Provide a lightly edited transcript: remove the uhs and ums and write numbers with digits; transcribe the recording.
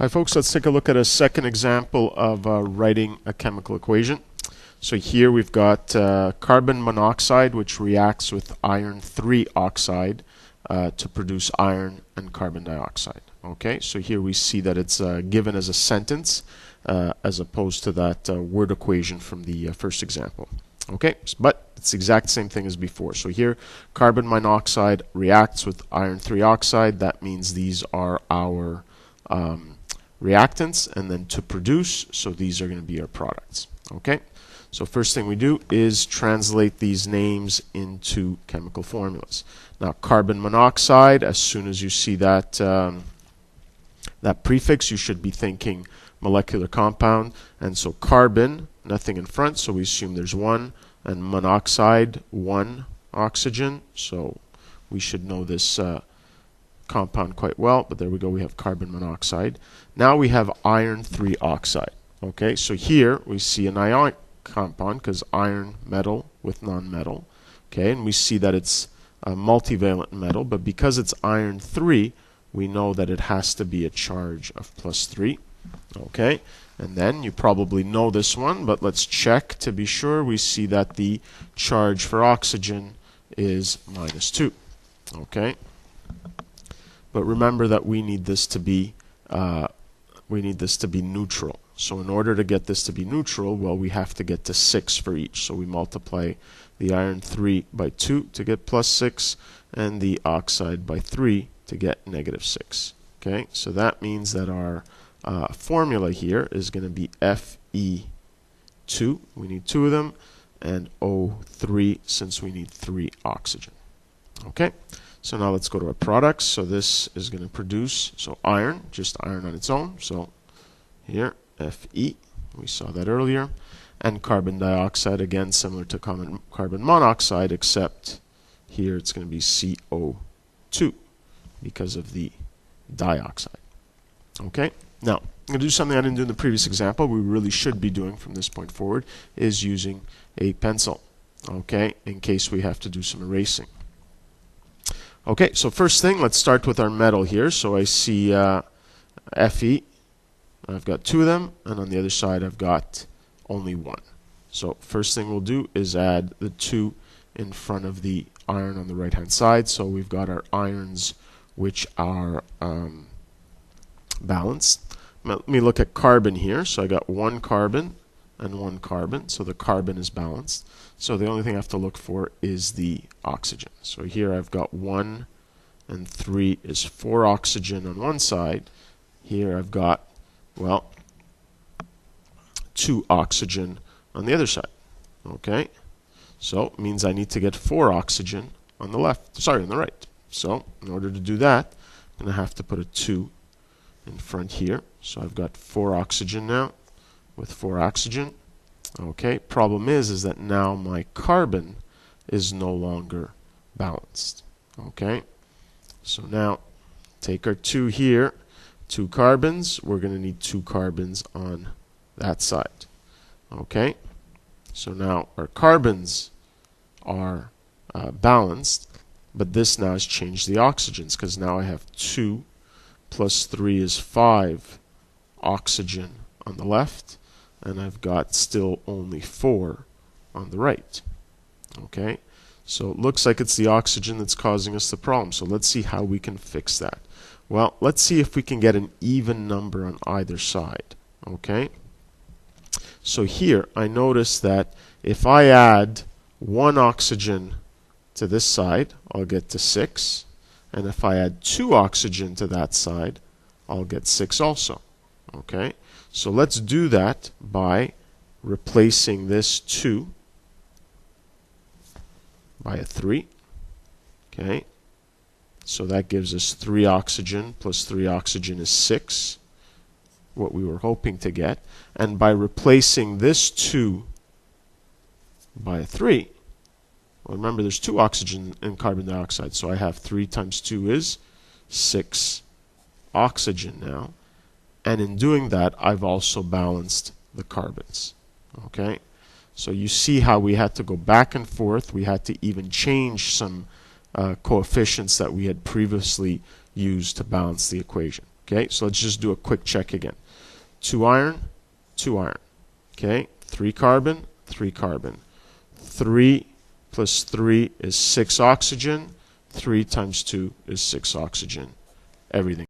Hi folks, let's take a look at a second example of writing a chemical equation. So here we've got carbon monoxide, which reacts with iron 3 oxide to produce iron and carbon dioxide. Okay, so here we see that it's given as a sentence as opposed to that word equation from the first example. Okay, but it's the exact same thing as before. So here carbon monoxide reacts with iron 3 oxide. That means these are our reactants, and then to produce, so these are going to be our products. Okay, so first thing we do is translate these names into chemical formulas. Now carbon monoxide, as soon as you see that that prefix, you should be thinking molecular compound, and so carbon, nothing in front, so we assume there's one, and monoxide, one oxygen, so we should know this compound quite well, but there we go, we have carbon monoxide. Now we have iron 3 oxide. Okay, so here we see an ionic compound because iron metal with non-metal. Okay, and we see that it's a multivalent metal, but because it's iron 3, we know that it has to be a charge of +3. Okay, and then you probably know this one, but let's check to be sure. We see that the charge for oxygen is -2. Okay, but remember that we need this to be neutral. So in order to get this to be neutral, well, we have to get to 6 for each. So we multiply the iron 3 by 2 to get +6, and the oxide by 3 to get -6. Okay, so that means that our formula here is going to be Fe2. We need 2 of them, and O3 since we need 3 oxygen. Okay. So now let's go to our products. So this is going to produce, so iron, just iron on its own. So here, Fe, we saw that earlier. And carbon dioxide, again, similar to carbon monoxide, except here it's going to be CO2 because of the dioxide. Okay, now I'm going to do something I didn't do in the previous example. We really should be doing from this point forward is using a pencil, okay, in case we have to do some erasing. Okay, so first thing, let's start with our metal here. So I see Fe. I've got 2 of them, and on the other side I've got only 1. So first thing we'll do is add the 2 in front of the iron on the right hand side. So we've got our irons which are balanced. Let me look at carbon here. So I got 1 carbon and 1 carbon, so the carbon is balanced. So the only thing I have to look for is the oxygen. So here I've got 1 and 3 is 4 oxygen on one side. Here I've got, well, 2 oxygen on the other side. Okay, so it means I need to get 4 oxygen on the left, sorry, on the right. So in order to do that, I'm going to have to put a 2 in front here. So I've got 4 oxygen now with 4 oxygen. Okay, problem is that now my carbon is no longer balanced. Okay, so now take our 2 here, 2 carbons. We're going to need 2 carbons on that side. Okay, so now our carbons are balanced, but this now has changed the oxygens because now I have 2 plus 3 is 5 oxygen on the left, and I've got still only 4 on the right. Okay, so it looks like it's the oxygen that's causing us the problem. So let's see how we can fix that. Well, let's see if we can get an even number on either side. Okay, so here I notice that if I add 1 oxygen to this side, I'll get to 6, and if I add 2 oxygen to that side, I'll get 6 also. Okay, so let's do that by replacing this 2 by a 3. Okay, so that gives us 3 oxygen plus 3 oxygen is 6, what we were hoping to get. And by replacing this 2 by a 3, well, remember there's 2 oxygen in carbon dioxide, so I have 3 times 2 is 6 oxygen now. And in doing that, I've also balanced the carbons. Okay, so you see how we had to go back and forth. We had to even change some coefficients that we had previously used to balance the equation. Okay, so let's just do a quick check again. 2 iron, 2 iron. Okay, 3 carbon, 3 carbon. 3 plus 3 is 6 oxygen. 3 times 2 is 6 oxygen. Everything.